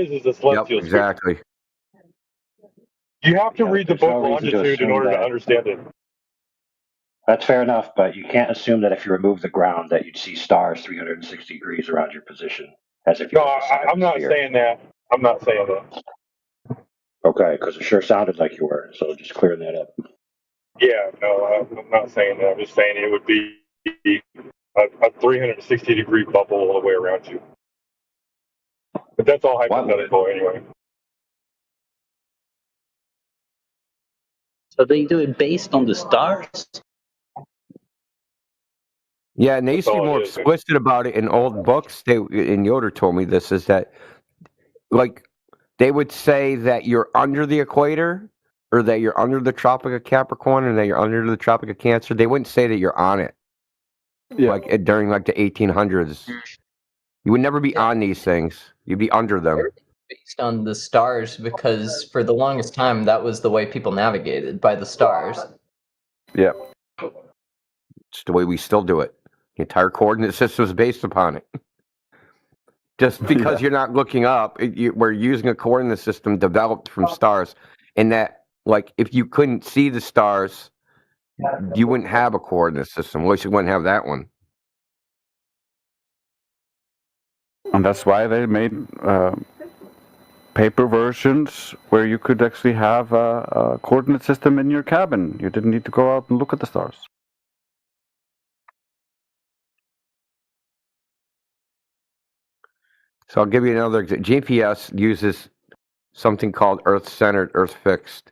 is a Yep, celestial sphere. exactly. You have to read the there's no book reason to longitude in assume order to that. understand it. That's fair enough, but you can't assume that if you remove the ground that you'd see stars 360 degrees around your position, as if you No, were the side of I'm the not sphere. saying that. I'm not saying that. Okay, because it sure sounded like you were, so just clearing that up. Yeah, no, I'm not saying that. I'm just saying it would be a 360 degree bubble all the way around you. But that's all hypothetical anyway. So they do it based on the stars? Yeah, and they used to be all it more is. explicit about it in old books. And Yoder told me this, is that, like, they would say that you're under the equator, or that you're under the Tropic of Capricorn, and that you're under the Tropic of Cancer. They wouldn't say that you're on it. Yeah. Like during like the 1800s, you would never be on these things. You'd be under them. Based on the stars, because for the longest time that was the way people navigated, by the stars. Yeah. It's the way we still do it. The entire coordinate system is based upon it. Just because you're not looking up, we're using a coordinate system developed from stars. And that, like, if you couldn't see the stars, you wouldn't have a coordinate system. At least you wouldn't have that one. And that's why they made paper versions where you could actually have a coordinate system in your cabin. You didn't need to go out and look at the stars. So I'll give you another example. GPS uses something called Earth-centered, Earth-fixed.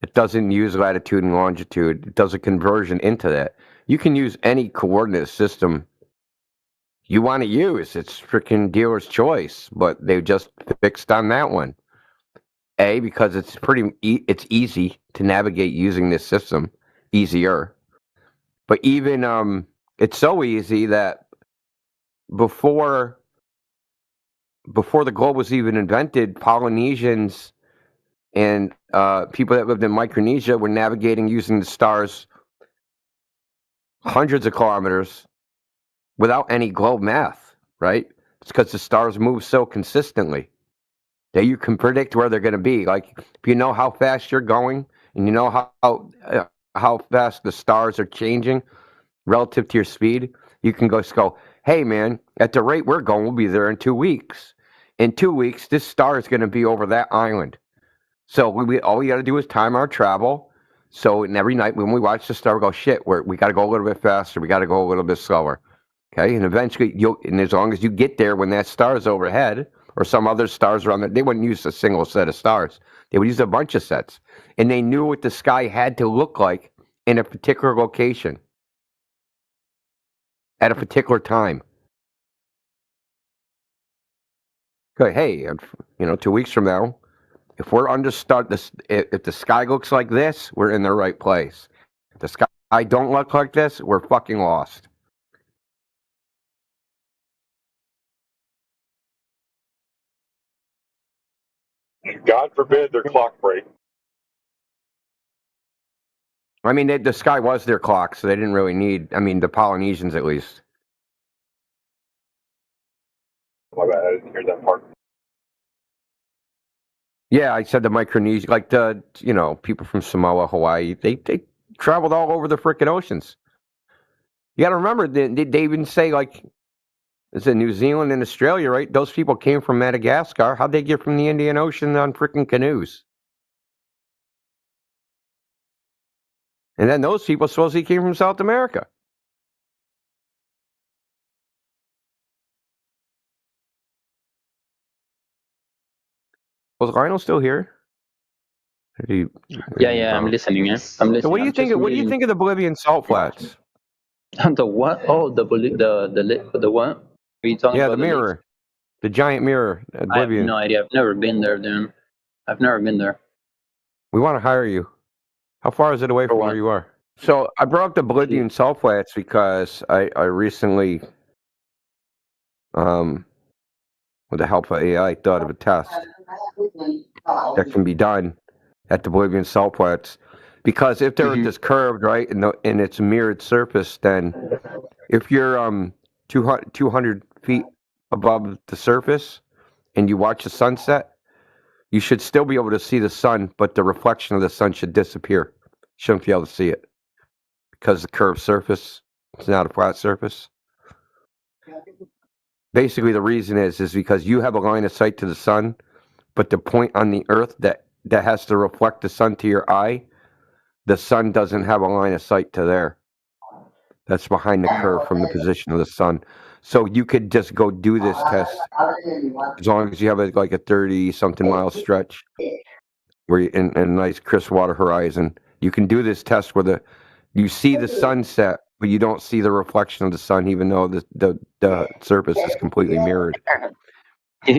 It doesn't use latitude and longitude. It does a conversion into that. You can use any coordinate system you want to use. It's freaking dealer's choice, but they just fixed on that one. A, because it's it's easy to navigate using this system, easier. But even it's so easy that before the globe was even invented, Polynesians and people that lived in Micronesia were navigating using the stars hundreds of kilometers without any globe math, right? It's because the stars move so consistently that you can predict where they're going to be. Like, if you know how fast you're going and you know how fast the stars are changing relative to your speed, you can go, hey, man, at the rate we're going, we'll be there in 2 weeks. In 2 weeks, this star is going to be over that island. So all we got to do is time our travel. So every night when we watch the star, we go, shit, we got to go a little bit faster. We got to go a little bit slower. Okay, and eventually, and as long as you get there when that star is overhead, or some other stars around there, they wouldn't use a single set of stars. They would use a bunch of sets. And they knew what the sky had to look like in a particular location at a particular time. Okay, hey, 2 weeks from now, if we're if the sky looks like this, we're in the right place. If the sky don't look like this, we're fucking lost. God forbid their clock break. I mean, the sky was their clock, so they didn't really need, the Polynesians at least. My bad, I didn't hear that part. Yeah, I said the Micronesia, like the, people from Samoa, Hawaii, they traveled all over the frickin' oceans. You got to remember, they even say, like, it's in New Zealand and Australia, right? Those people came from Madagascar. How'd they get from the Indian Ocean on frickin' canoes? And then those people supposedly came from South America. Was Lionel still here? Yeah, I'm listening. So what do you think? What do you think of the Bolivian salt flats? The what? Oh, the what? Are you talking about the mirror, the giant mirror. I have no idea. I've never been there, dude. I've never been there. We want to hire you. How far is it away from where you are? So I brought up the Bolivian salt flats because I recently, with the help of AI, thought of a test that can be done at the Bolivian salt flats. Because if they're just curved, right, and it's a mirrored surface, then if you're 200 feet above the surface and you watch the sunset, you should still be able to see the sun, but the reflection of the sun should disappear. You shouldn't be able to see it because the curved surface, it's not a flat surface. Basically, the reason is because you have a line of sight to the sun, but the point on the earth that has to reflect the sun to your eye, the sun doesn't have a line of sight to there. That's behind the curve from the position of the sun. So you could just go do this test as long as you have a 30-something mile stretch where you in a nice crisp water horizon. You can do this test where you see the sunset, but you don't see the reflection of the sun, even though the surface is completely mirrored.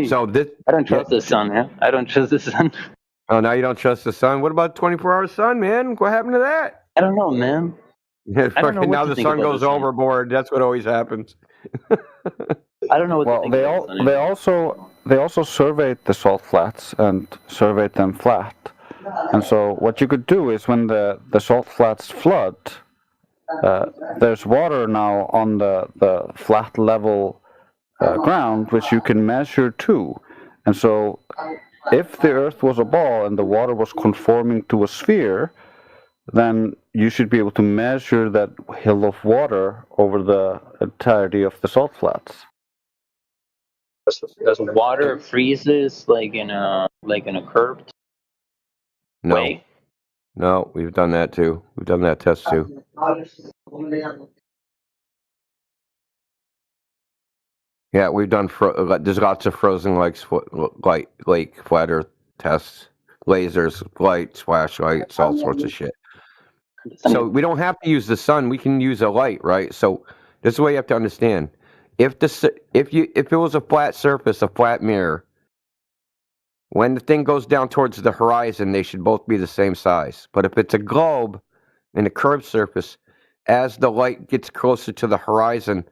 So this, I don't trust the sun, man. I don't trust the sun. Oh, now you don't trust the sun? What about 24-hour sun, man? What happened to that? I don't know, man. Yeah, I don't know what now to the think sun about goes the sun. overboard. That's what always happens. I don't know what to Well, think about the sun. they also surveyed the salt flats and surveyed them flat. And so what you could do is when the salt flats flood, there's water now on the flat level ground, which you can measure too. And so if the Earth was a ball and the water was conforming to a sphere, then you should be able to measure that hill of water over the entirety of the salt flats. Does water freezes like in a curved No, way? no, we've done that too. We've done that test too. Yeah, we've done. There's lots of frozen lake flat Earth tests, lasers, lights, flashlights, all sorts of shit. So we don't have to use the sun. We can use a light, right? So this is the way you have to understand. If it was a flat surface, a flat mirror, when the thing goes down towards the horizon, they should both be the same size. But if it's a globe and a curved surface, as the light gets closer to the horizon,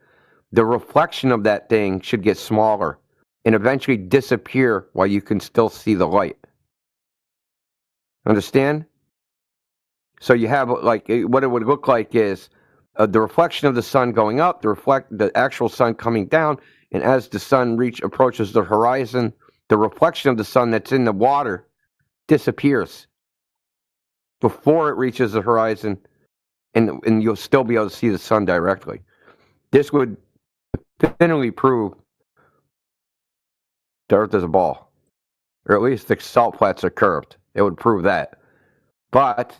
the reflection of that thing should get smaller and eventually disappear while you can still see the light. Understand? So you have what it would look like is the reflection of the sun going up, the actual sun coming down, and as the sun approaches the horizon, the reflection of the sun that's in the water disappears before it reaches the horizon, and you'll still be able to see the sun directly. This would definitively prove the Earth is a ball, or at least the salt flats are curved. It would prove that. But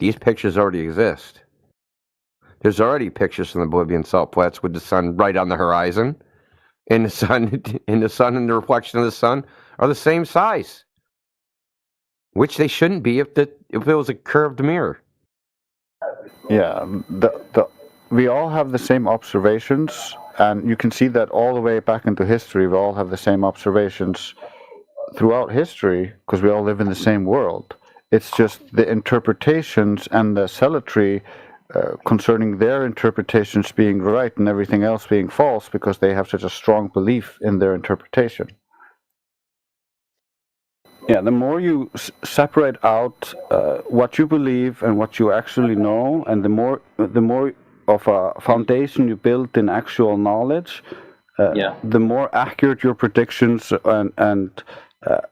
these pictures already exist. There's already pictures from the Bolivian salt flats with the sun right on the horizon, and the sun and the reflection of the sun are the same size, which they shouldn't be if it was a curved mirror. Yeah, we all have the same observations, and you can see that all the way back into history. We all have the same observations throughout history because we all live in the same world. It's just the interpretations and the zealotry concerning their interpretations being right and everything else being false because they have such a strong belief in their interpretation. Yeah, the more you separate out what you believe and what you actually know, and the more of a foundation you build in actual knowledge, the more accurate your predictions and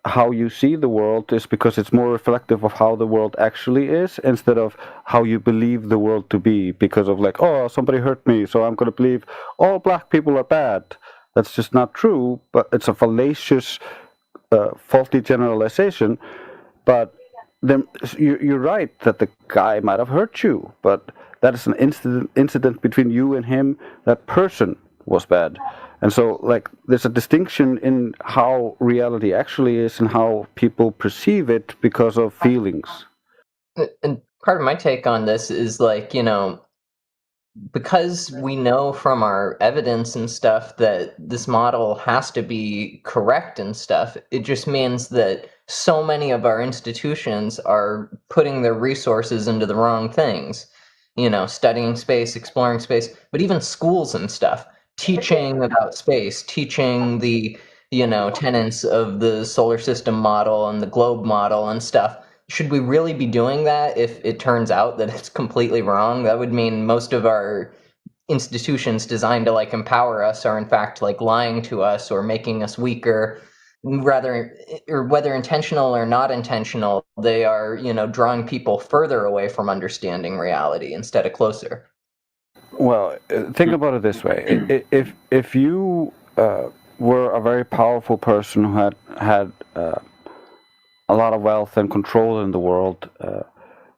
how you see the world is, because it's more reflective of how the world actually is instead of how you believe the world to be, because of somebody hurt me, so I'm going to believe all black people are bad. That's just not true, but it's a fallacious faulty generalization. But then you're right that the guy might have hurt you, but that is an incident between you and him. That person was bad. And so there's a distinction in how reality actually is and how people perceive it because of feelings. And part of my take on this is because we know from our evidence and stuff that this model has to be correct and stuff, it just means that so many of our institutions are putting their resources into the wrong things. Studying space, exploring space, but even schools and stuff, teaching about space, teaching the, tenets of the solar system model and the globe model and stuff. Should we really be doing that if it turns out that it's completely wrong? That would mean most of our institutions designed to like empower us are in fact like lying to us or making us weaker, rather, or whether intentional or not intentional, they are, drawing people further away from understanding reality instead of closer. Well, think about it this way: if you were a very powerful person who had a lot of wealth and control in the world,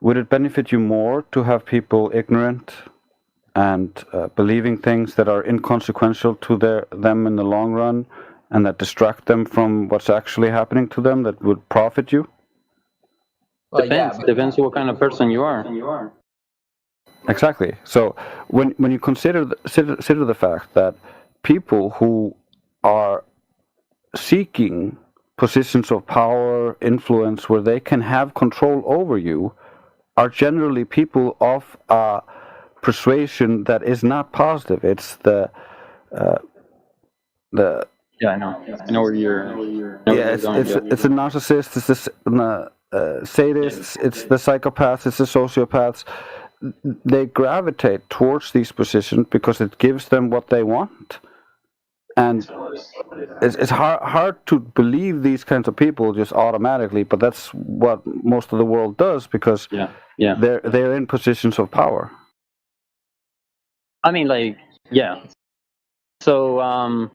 would it benefit you more to have people ignorant and believing things that are inconsequential to them in the long run, and that distract them from what's actually happening to them, that would profit you? Well, Depends what kind of person you are. Exactly. So when you consider the fact that people who are seeking positions of power, influence, where they can have control over you, are generally people of a persuasion that is not positive. It's the Yeah, I know. I know where you're. it's a narcissist. It's the sadists. It's the psychopaths. It's the sociopaths. They gravitate towards these positions because it gives them what they want, and it's hard to believe these kinds of people just automatically. But that's what most of the world does because they're in positions of power. I mean, like, yeah. So,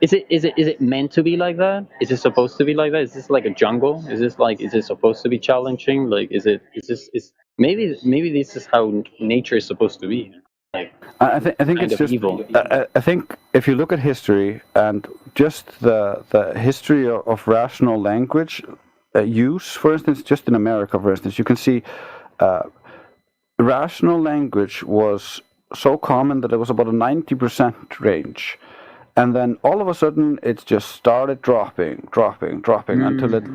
is it meant to be like that? Is it supposed to be like that? Is this like a jungle? Is it supposed to be challenging? Like, is maybe this is how nature is supposed to be? Like, I think it's just evil. I think if you look at history and just the history of rational language use, for instance, just in America, for instance, you can see rational language was so common that it was about a 90% range. And then all of a sudden, it just started dropping until it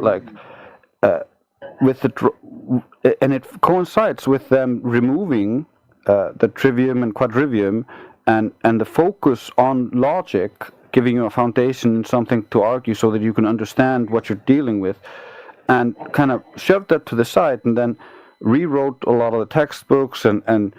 and it coincides with them removing the trivium and quadrivium and the focus on logic, giving you a foundation, something to argue so that you can understand what you're dealing with, and kind of shoved that to the side, and then rewrote a lot of the textbooks, and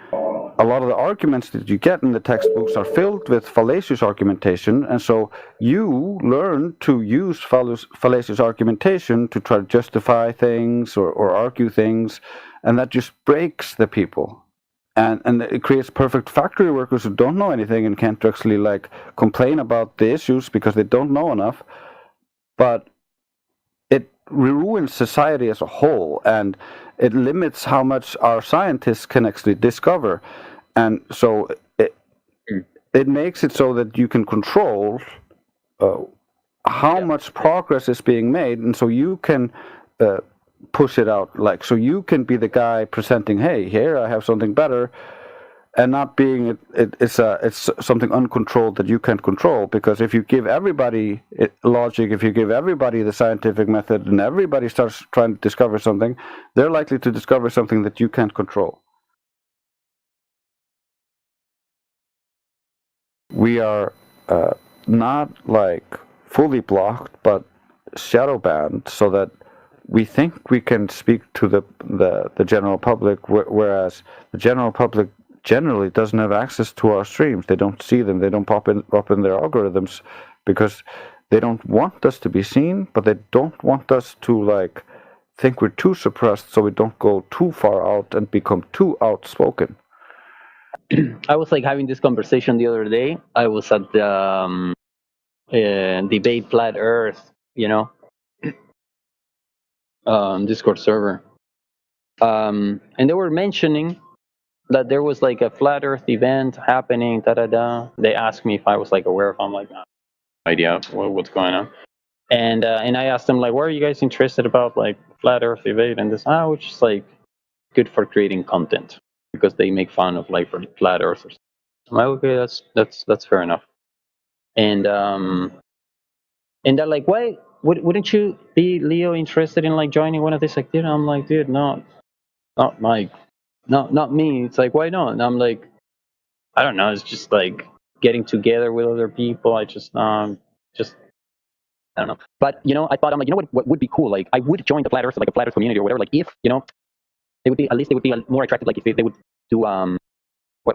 a lot of the arguments that you get in the textbooks are filled with fallacious argumentation, and so you learn to use fallacious argumentation to try to justify things or argue things, and that just breaks the people. And it creates perfect factory workers who don't know anything and can't actually like complain about the issues because they don't know enough. But it ruins society as a whole, and it limits how much our scientists can actually discover. And so it makes it so that you can control how much progress is being made, and so you can push it out. Like, so you can be the guy presenting, "Hey, here I have something better," and not being it's something uncontrolled that you can't control. Because if you give everybody logic, if you give everybody the scientific method, and everybody starts trying to discover something, they're likely to discover something that you can't control. We are not like fully blocked, but shadow banned, so that we think we can speak to the general public, whereas the general public generally doesn't have access to our streams. They don't see them. They don't pop in their algorithms because they don't want us to be seen, but they don't want us to like think we're too suppressed, so we don't go too far out and become too outspoken. I was like having this conversation the other day. I was at the debate flat Earth, Discord server, and they were mentioning that there was like a flat Earth event happening. They asked me if I was like aware of. I'm like, no idea what's going on. And I asked them like, what are you guys interested about, like flat Earth debate and this? Which is like good for creating content because they make fun of like flat earthers. I'm like, okay, that's fair enough. And they're like, why wouldn't you be, Leo, interested in like joining one of these activities? I'm like, dude, no, not Mike, not me. It's like, why not? And I'm like, I don't know. It's just like getting together with other people. I just I don't know. But I thought, I'm like, what would be cool? Like, I would join the flat Earth, like a flat Earth community or whatever. Like, if they would be, at least they would be more attractive. Like, if they would do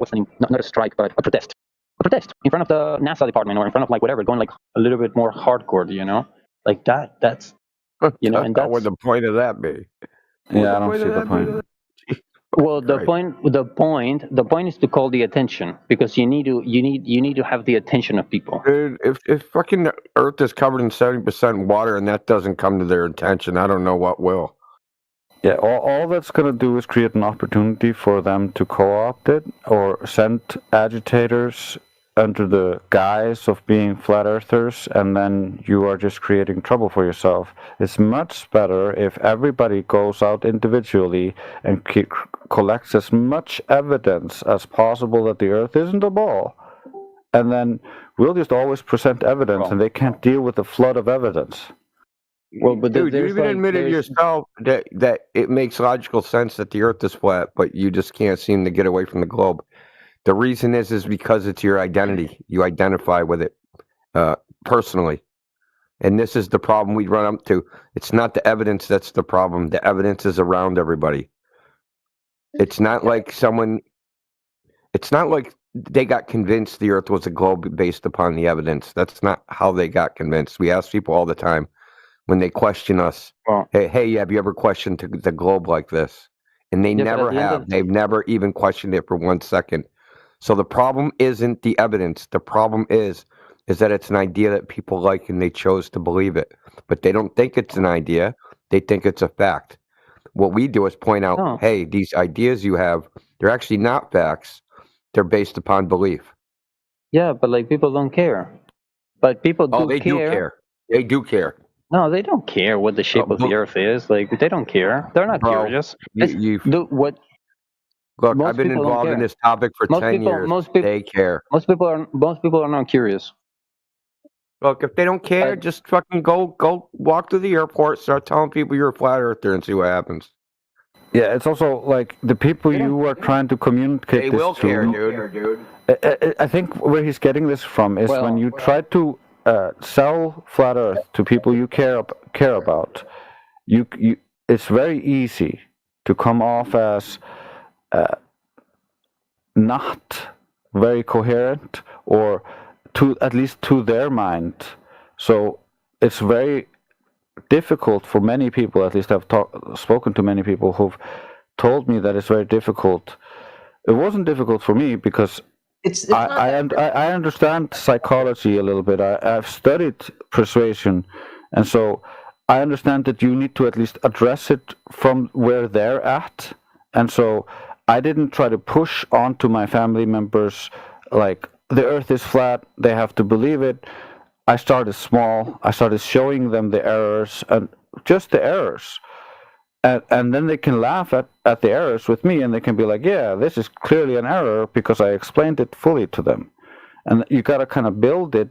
what's the name? Not a strike, but a protest. A protest in front of the NASA department or in front of like whatever, going like a little bit more hardcore, you know, like that. That's you know, and What would that's the point of that be? Yeah, I don't see the point. well, the Right. point is to call the attention because you need to have the attention of people. Dude, if fucking the Earth is covered in 70% water and that doesn't come to their attention, I don't know what will. Yeah, all that's going to do is create an opportunity for them to co-opt it or send agitators under the guise of being flat earthers, and then you are just creating trouble for yourself. It's much better if everybody goes out individually and collects as much evidence as possible that the Earth isn't a ball. And then we'll just always present evidence, and they can't deal with the flood of evidence. Well, but Dude, you there's even like, admitted there's- yourself that it makes logical sense that the Earth is flat, but you just can't seem to get away from the globe. The reason is because it's your identity. You identify with it personally. And this is the problem we run up to. It's not the evidence that's the problem. The evidence is around everybody. It's not like they got convinced the Earth was a globe based upon the evidence. That's not how they got convinced. We ask people all the time when they question us, Well- hey, have you ever questioned the globe like this? And they Yeah, but never at the end have. of- They've never even questioned it for 1 second. So the problem isn't the evidence. The problem is that it's an idea that people like and they chose to believe it. But they don't think it's an idea. They think it's a fact. What we do is point out, Oh. hey, these ideas you have, they're actually not facts. They're based upon belief. yeah, but like people don't care. But people do Oh, they do care. They do care. No, they don't care what the shape of the but- Earth is. Like they don't care. They're not Bro, curious. you- What Look, Most I've been people don't involved in care. this topic for Most 10 people- years. most peop- They care. most people are not curious. Look, if they don't care, just fucking go walk to the airport, start telling people you're a flat earther and see what happens. Yeah, it's also like the people you are trying to communicate They this will to. care, dude. I think where he's getting this from is when you try to sell flat Earth to people you care about. You it's very easy to come off as not very coherent, or at least to their mind. So it's very difficult for many people. At least I've spoken to many people who've told me that it's very difficult. It wasn't difficult for me because It's not I understand psychology a little bit. I've studied persuasion, and so I understand that you need to at least address it from where they're at. And so I didn't try to push onto my family members like the Earth is flat, they have to believe it. I started small. I started showing them the errors, and just the errors. And then they can laugh at the errors with me, and they can be like, yeah, this is clearly an error because I explained it fully to them. And you got to kind of build it.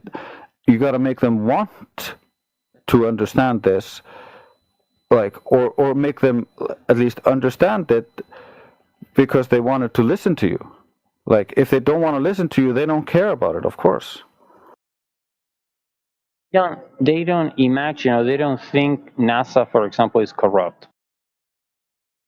You got to make them want to understand this, like, or make them at least understand it because they wanted to listen to you. Like, if they don't want to listen to you, they don't care about it, of course. Yeah, they don't imagine, or they don't think NASA, for example, is corrupt.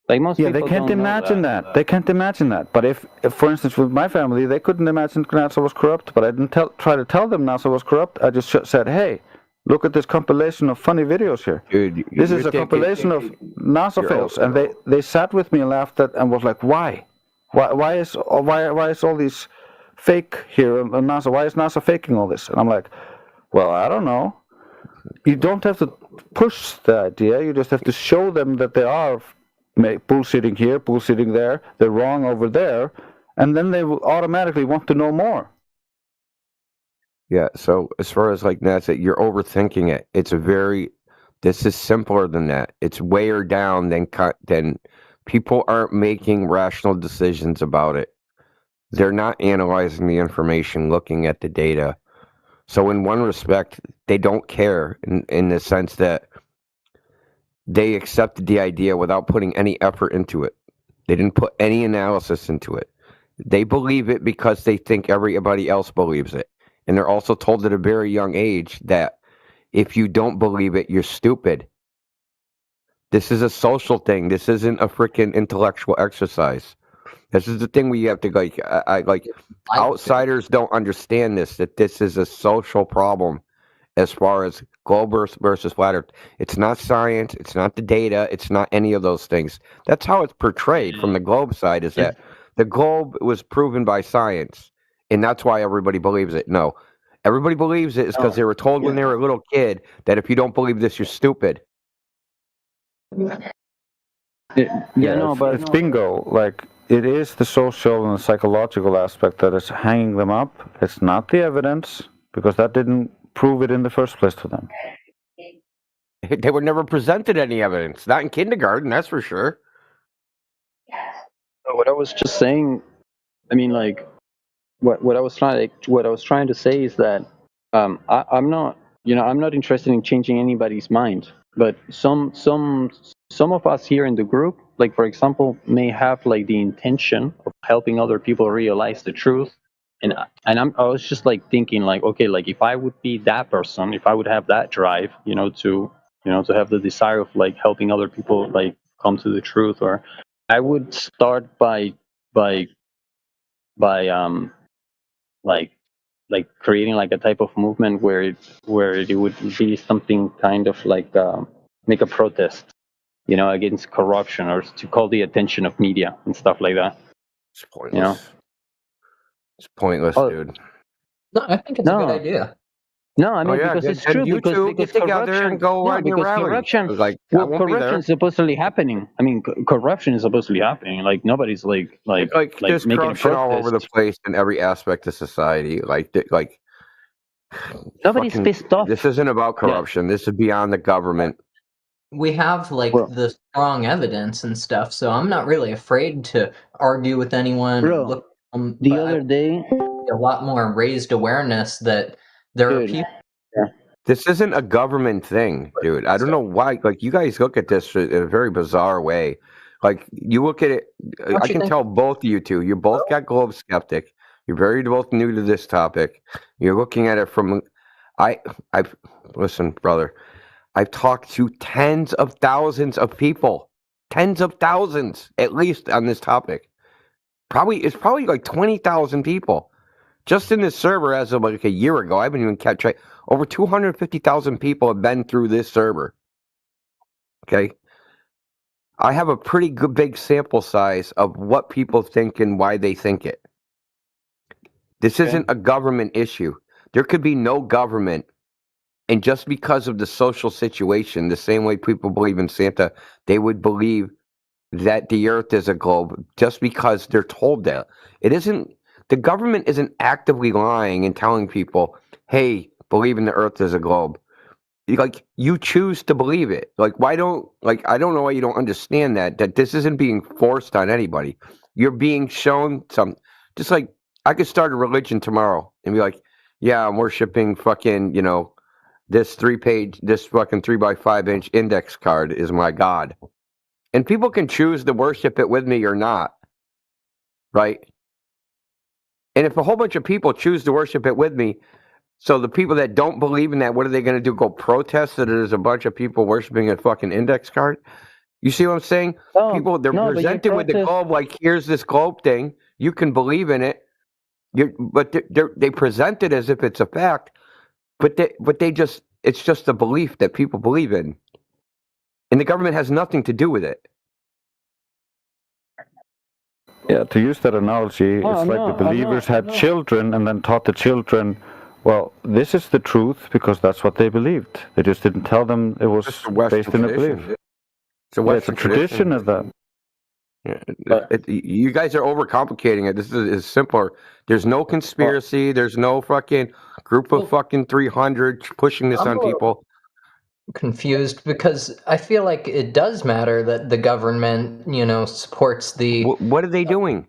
Like most Yeah, people they can't don't know imagine that. They can't imagine that. But if, for instance, with my family, they couldn't imagine NASA was corrupt, but I didn't try to tell them NASA was corrupt. I just said, hey, look at this compilation of funny videos here. Dude, This is a compilation of NASA fails. And they sat with me and laughed at and was like, why? Why is all these fake here on NASA? Why is NASA faking all this? And I'm like, well, I don't know. You don't have to push the idea. You just have to show them that they are bullshitting here, bullshitting there, they're wrong over there, and then they will automatically want to know more. Yeah, so as far as like NASA, you're overthinking it. This is simpler than that. It's weigher down than people aren't making rational decisions about it. They're not analyzing the information, looking at the data. So in one respect, they don't care in the sense that they accepted the idea without putting any effort into it. They didn't put any analysis into it. They believe it because they think everybody else believes it. And they're also told at a very young age that if you don't believe it, you're stupid. This is a social thing. This isn't a freaking intellectual exercise. This is the thing we have to outsiders don't understand this, that this is a social problem as far as globe Earth versus flat Earth. It's not science, it's not the data, it's not any of those things. That's how it's portrayed from the globe side, is that the globe was proven by science, and that's why everybody believes it. No. Everybody believes it is because they were told when they were a little kid that if you don't believe this, you're stupid. But it's bingo. Like, it is the social and psychological aspect that is hanging them up. It's not the evidence, because that didn't prove it in the first place to them. They were never presented any evidence. Not in kindergarten, that's for sure. what I was just saying, I mean, like, what I was trying to say is that I'm not interested in changing anybody's mind, but some of us here in the group, like, for example, may have like the intention of helping other people realize the truth, and I was just like thinking, like, okay, like, if I would be that person, if I would have that drive, to have the desire of like helping other people like come to the truth, or I would start by like creating like a type of movement where it would be something kind of like make a protest, against corruption, or to call the attention of media and stuff like that. It's pointless. It's pointless, dude. No, I think it's a good idea. No, I mean, because it's true. Because get together and go on your rally. Corruption is supposedly happening. I mean, corruption is supposedly happening. Like, nobody's like there's making corruption all over the place in every aspect of society. Like nobody's pissed off. This isn't about corruption. This is beyond the government. We have the strong evidence and stuff, so I'm not really afraid to argue with anyone. Bro, the other day, a lot more raised awareness that there are people. This isn't a government thing, dude. I don't know why. Like, you guys look at this in a very bizarre way. Like, you look at it. I can tell both of you two. You both got globe skeptic. You're very both new to this topic. You're looking at it from. Listen, brother. I've talked to tens of thousands of people, tens of thousands at least on this topic. It's probably like 20,000 people. Just in this server, as of like a year ago, I haven't even kept track. Over 250,000 people have been through this server. Okay? I have a pretty good big sample size of what people think and why they think it. This isn't a government issue. There could be no government, and just because of the social situation, the same way people believe in Santa, they would believe that the Earth is a globe just because they're told that. It isn't. The government isn't actively lying and telling people, hey, believe in the Earth as a globe. Like, you choose to believe it. Like, I don't know why you don't understand that this isn't being forced on anybody. You're being shown just like, I could start a religion tomorrow and be like, yeah, I'm worshiping fucking, this fucking 3x5 index card is my God. And people can choose to worship it with me or not. Right? And if a whole bunch of people choose to worship it with me, so the people that don't believe in that, what are they going to do? Go protest that there's a bunch of people worshiping a fucking index card? You see what I'm saying? They're presented with the globe like, here's this globe thing. You can believe in it. But they present it as if it's a fact. But it's just a belief that people believe in. And the government has nothing to do with it. Yeah, to use that analogy, it's like the believers had children and then taught the children, well, this is the truth because that's what they believed. They just didn't tell them it was based in a belief. It's a tradition of that. Yeah, you guys are overcomplicating it. This is simpler. There's no conspiracy. There's no fucking group of fucking 300 pushing this on people. Confused because I feel like it does matter that the government, supports the. What are they doing?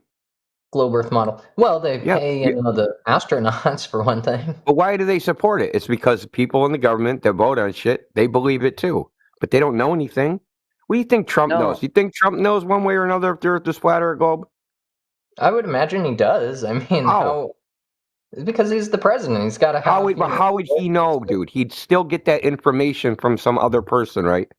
Globe Earth model. Well, they pay the astronauts for one thing. But why do they support it? It's because people in the government that vote on shit, they believe it too, but they don't know anything. What do you think Trump knows? You think Trump knows one way or another if the Earth is flat or a globe? I would imagine he does. I mean, how? Because he's the president. He's got to have. How would he know, dude? He'd still get that information from some other person, right?